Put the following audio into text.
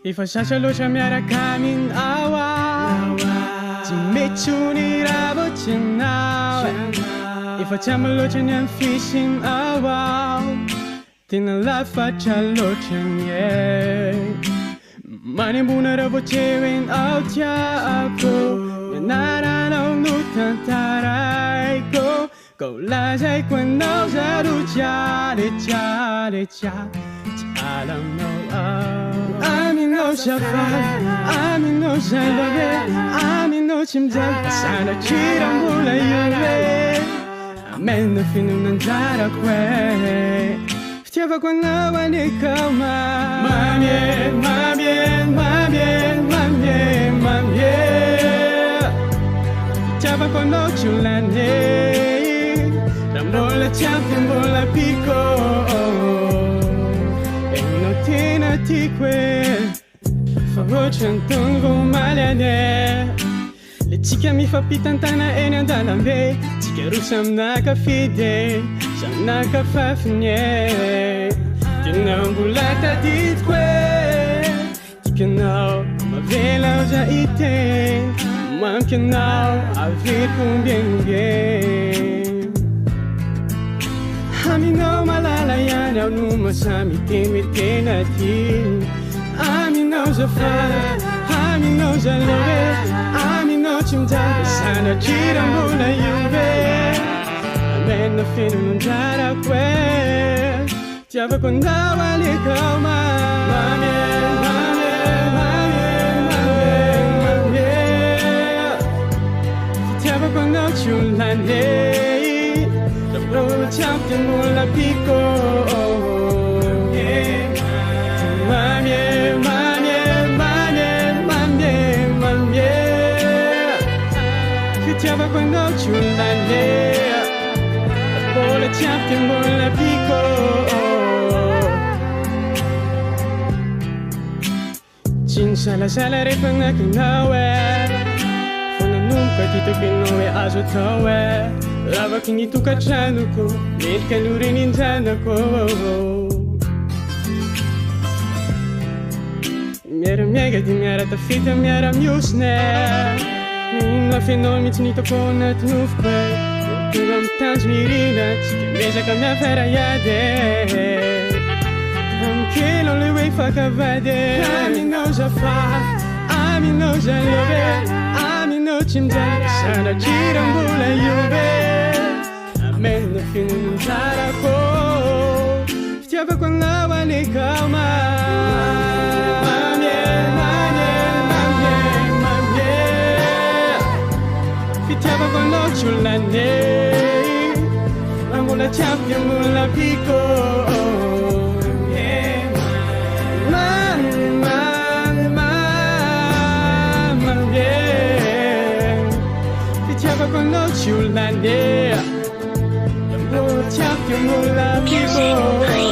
Ifasasaloatra miaraka aminao tsy mety ho niravotra anao efa tsy amy loatra ny amy fisinao tena lafatra loatra ny manembona raha voatrewenao tiako mianaranao no tantaraiko ko lazaiko anao zaro aminao safari aminao zalove aminao tsy mijaly sanatria mbola iove amena finonanjarako fitiavako anao anekao fitiavako anao tsy olane raha mbola tsy ampy mbola piko enao tena tiako fa ohatrany taogny vao omaly ane le tsika mifampitantana eny an-dalambe tsika ro samy nankafidy samy nankafafiny tena mbola tadidiko tikanao mavela za iteny mampiky anao averiko mbienombien aminao malala ihany aho no masamy tena ty aminao zafara aminao zaloe aminao tsy mijaly sanatria mbola iove amena finonanjarako tiavako anao anekao fitiavako anao tsy olane raha tsy ampy mbola piko fitiavako anao tsy olane mbola tsy ampy mbola piko tsy nisalasala rehefa agnakinao fa nanomboka titako anao azo atao lavaky ny tokantranoko melika loreninjanako miara-miaga dia miara-tafita miara-miosina inona fenao mihitsy nitako anaty nofoko tonga mitanjo mirina tsy dia mezaka miafara iady amykelo le hoe faka vady aminao zafary aminao zalove aminao tsy mijaly sanatria mbola iove amena finonanjarako fitiavako anao anekao fitiavako anao tsy olane mbola tsy ampy mbola piko fitiavako anao tsy olane mbola tsy ampy mbola piko